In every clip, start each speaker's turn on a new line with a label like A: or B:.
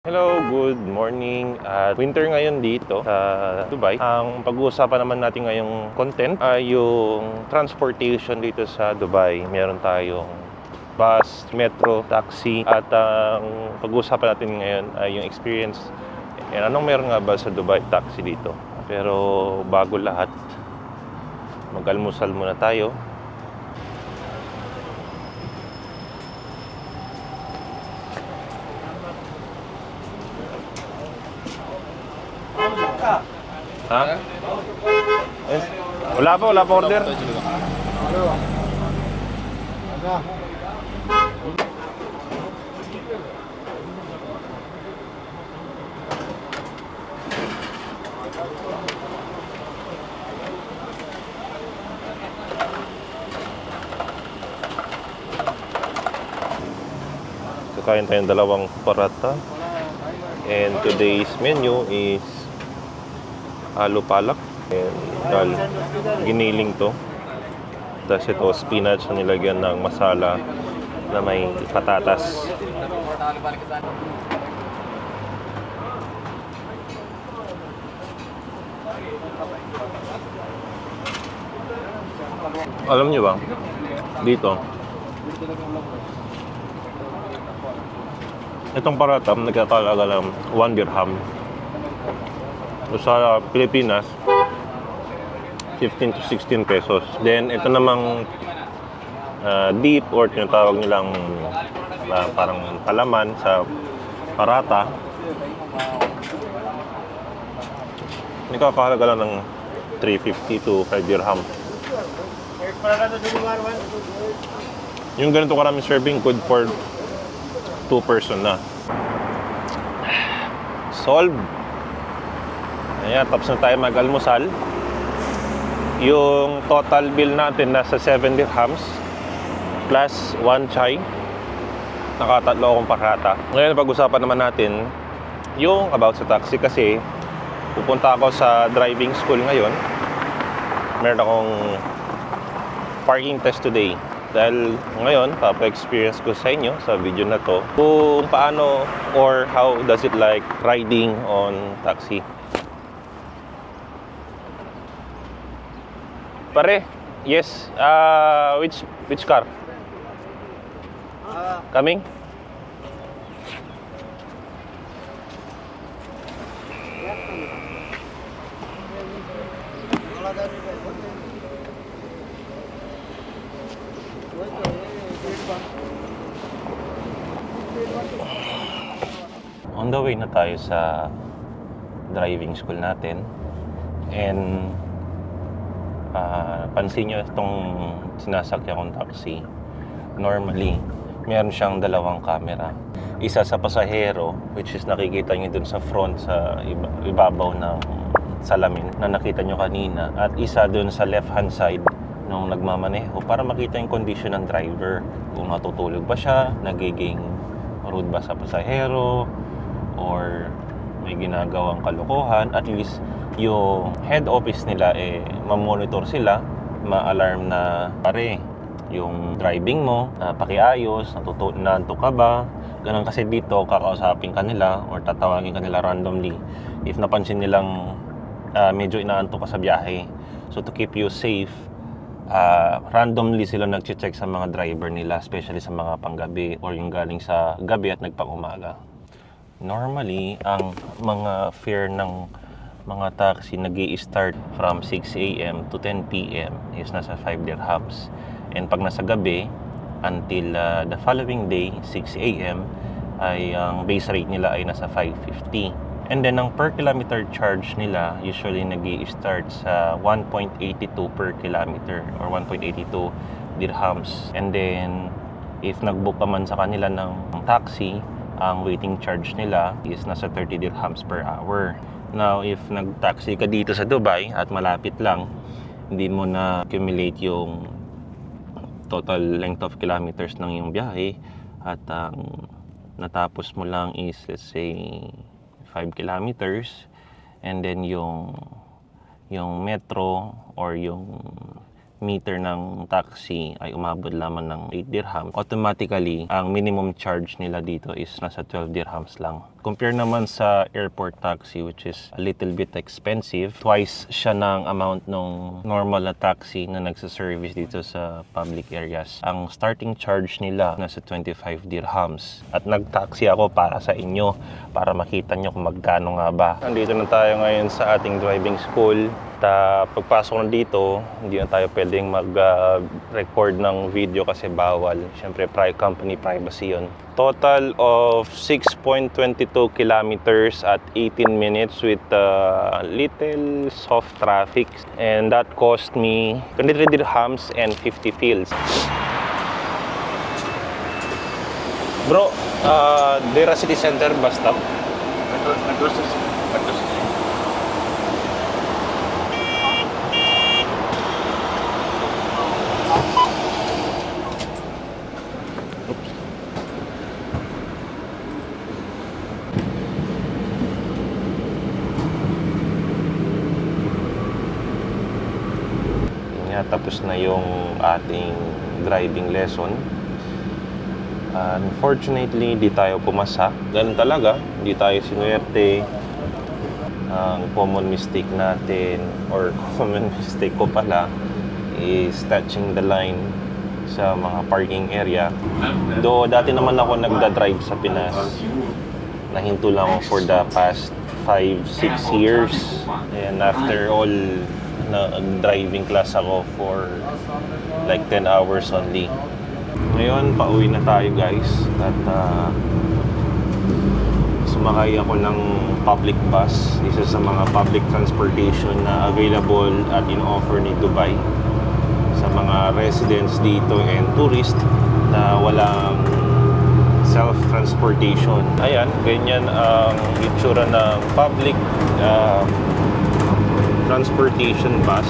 A: Hello, good morning. Winter ngayon dito sa Dubai. Ang pag-uusapan naman natin ngayong content ay yung transportation dito sa Dubai. Meron tayong bus, metro, taxi, at ang pag-uusapan natin ngayon ay yung experience. And anong meron nga ba sa Dubai taxi dito? Pero bago lahat, mag-almusal muna tayo. Ha? Eh, wala pa order. Kakain tayong dalawang parata. And today's menu is aloo palak and dal. Giniling to. Tapos ito spinach na nilagyan ng masala na may patatas. Alam niyo ba, dito itong parata nagkakalaga ng 1 dirham. So, sa Pilipinas 15 to 16 pesos. Then ito namang dip or tinatawag nilang parang palaman sa parata, nagkakahalaga lang ng 350 to 5 dirham. Yung ganito karaming serving, good for 2 person na. Solve. Ayan, tapos na tayo mag-almusal. Yung total bill natin nasa 7 dirhams plus 1 chai. Nakatatlo akong parata. Ngayon pag-usapan naman natin yung about sa taxi kasi pupunta ako sa driving school ngayon. Meron akong parking test today. Dahil ngayon, papa-experience ko sa inyo sa video na to kung paano or how does it like riding on taxi. Pare, yes. Which car? Coming? On the way na tayo sa driving school natin. And pansin nyo itong sinasakyan kong taxi. Normally, meron siyang dalawang camera. Isa sa pasahero, which is nakikita nyo dun sa front, sa ibabaw ng salamin na nakita nyo kanina. At isa dun sa left hand side nung nagmamaneho para makita yung condition ng driver. Kung natutulog ba siya, nagiging rude ba sa pasahero, or may ginagawang kalokohan. At least yung head office nila ma-monitor sila, ma-alarm na pare yung driving mo, pakiayos, nanto ka ba, ganun. Kasi dito kakausapin ka nila or tatawagin ka nila randomly if napansin nilang medyo inaanto ka sa biyahe. So to keep you safe, randomly sila nag-check sa mga driver nila, especially sa mga panggabi or yung galing sa gabi at nagpang-umaga. Normally, ang mga fare ng mga taxi nag-i-start from 6 a.m. to 10 p.m. is nasa 5 dirhams. And pag nasa gabi, until the following day, 6 a.m., ay ang base rate nila ay nasa 550. And then, ang per kilometer charge nila usually nag-i-start sa 1.82 per kilometer or 1.82 dirhams. And then, if nag-book ka man sa kanila ng taxi, ang waiting charge nila is nasa 30 dirhams per hour. Now, if nag-taxi ka dito sa Dubai at malapit lang, hindi mo na accumulate yung total length of kilometers ng iyong biyahe at natapos mo lang is, let's say, 5 kilometers, and then yung metro or yung meter ng taxi ay umabot lamang ng 8 dirham, automatically, ang minimum charge nila dito is nasa 12 dirhams lang. Compare naman sa airport taxi, which is a little bit expensive. Twice siya ng amount ng normal na taxi na nagsaservice dito sa public areas. Ang starting charge nila nasa 25 dirhams. At nag-taxi ako para sa inyo, para makita nyo kung magkano nga ba. Nandito na tayo ngayon sa ating driving school. Pagpasok na dito, hindi na tayo pwedeng mag-record ng video kasi bawal. Siyempre, company privacy yun. Total of 6.22 kilometers at 18 minutes with little soft traffic. And that cost me 23 dirhams and 50 fils. Bro, Dera City Center bus stop. Metro Station. Tapos na yung ating driving lesson. Unfortunately, di tayo pumasa. Ganun talaga, di tayo sinuwerte. Ang common mistake natin, or common mistake ko pala, is touching the line sa mga parking area. Though dati naman ako nagda-drive sa Pinas. Nahinto lang ako for the past 5-6 years. And after all, driving class ako for like 10 hours only. Ngayon, pauwi na tayo guys. At sumakay ako ng public bus. Isa sa mga public transportation na available at in-offer ni Dubai sa mga residents dito and tourists na walang self-transportation. Ayan, ganyan ang itsura ng public transportation bus.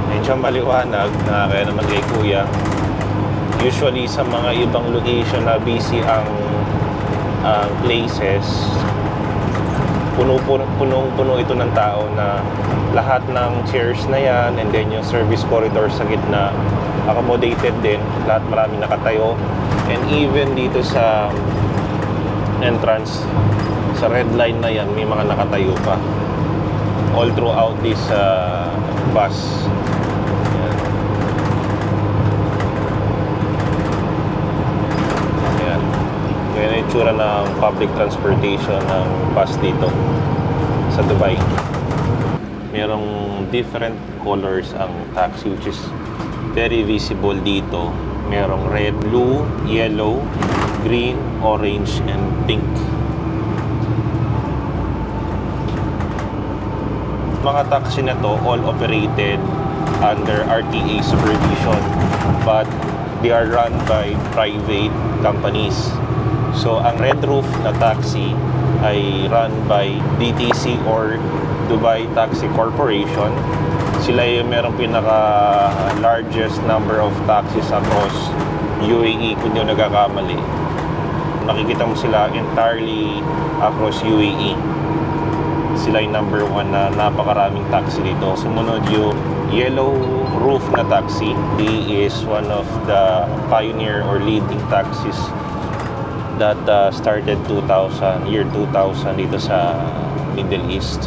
A: Medyo maliwanag na kaya naman kay Kuya. Usually sa mga ibang location na busy ang places, punong-puno ito ng tao na lahat ng chairs na yan, and then yung service corridor sa gitna accommodated din, lahat maraming nakatayo. And even dito sa entrance sa red line na yan, may mga nakatayo pa all throughout this bus. Ayan. Ganyan ang itsura ng public transportation ng bus dito sa Dubai. Merong different colors ang taxi, which is very visible dito. Merong red, blue, yellow, green, orange, and pink. Mga taxi na to all operated under RTA supervision, but they are run by private companies. So ang red roof na taxi ay run by DTC or Dubai Taxi Corporation. Sila yung merong pinaka largest number of taxis across UAE, kung yung nagkakamali. Makikita mo sila entirely across UAE. Sila yung number 1 na napakaraming taxi dito. Sumunod yung yellow roof na taxi. He is one of the pioneer or leading taxis that started year 2000 dito sa Middle East.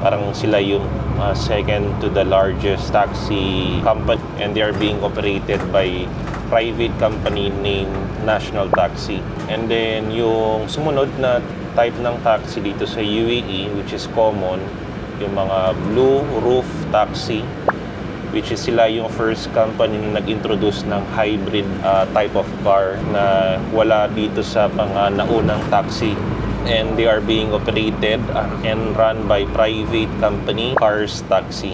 A: Parang sila yung second to the largest taxi company, and they are being operated by private company named National Taxi. And then yung sumunod na type ng taxi dito sa UAE, which is common, yung mga blue roof taxi, which is sila yung first company na nag-introduce ng hybrid type of car na wala dito sa mga naunang taxi. And they are being operated and run by private company, Cars Taxi.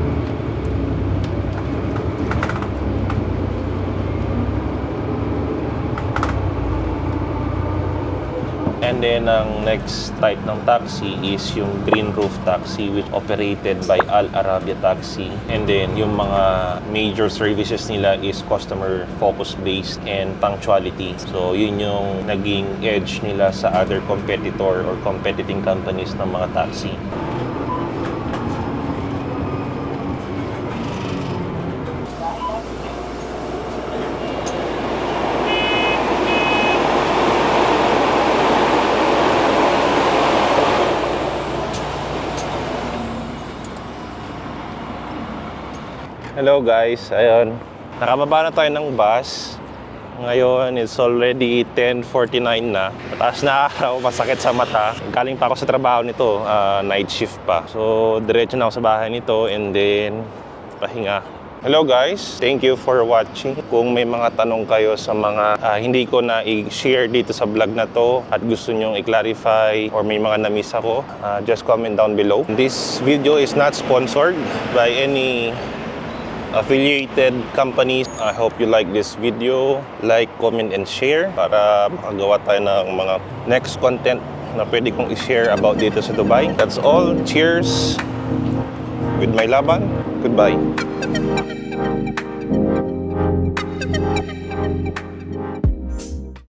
A: And then ang next type ng taxi is yung green roof taxi, which operated by Al Arabia Taxi. And then yung mga major services nila is customer focus based and punctuality. So yun yung naging edge nila sa other competitor or competing companies ng mga taxi. Hello guys, ayun. Nakababa na tayo ng bus. Ngayon, it's already 10:49 na. Mataas na araw, masakit sa mata. Galing pa ako sa trabaho nito, night shift pa. So, diretso na ako sa bahay nito and then pahinga. Hello guys, thank you for watching. Kung may mga tanong kayo sa mga hindi ko na i-share dito sa vlog na to at gusto nyong i-clarify or may mga na-miss ako, just comment down below. This video is not sponsored by any affiliated companies. I hope you like this video. Like, comment, and share para makagawa tayo ng mga next content na pwede kong i-share about dito sa Dubai. That's all. Cheers with my laban. Goodbye.